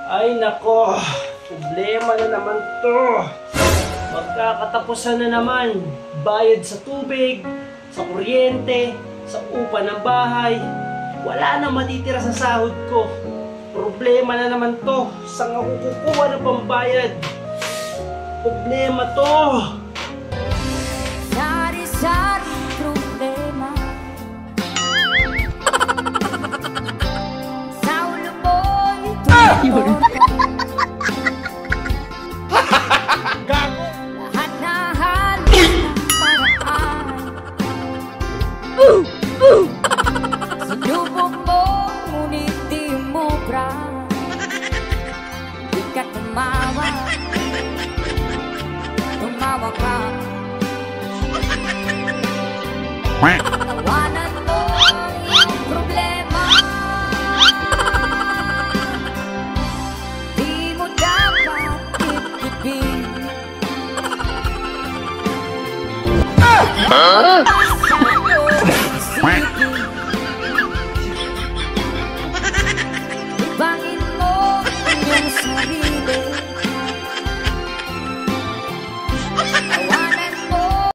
Ay nako, problema na naman to. Magkakatapusan na naman. Bayad sa tubig, sa kuryente, sa upa ng bahay. Wala na matitira sa sahod ko. Problema na naman to. Saan ako kukuha ng pambayad? Problema to. Sari-sari problema. Sa ulo mo'y tumulong. Gago! Lahat na halos ng paraan. Sinubok mo, ngunit di mo bra. Di ka tumawa. Tumawa ka. Tawanan mo yung problema. Di mo dapat itipin. Huh?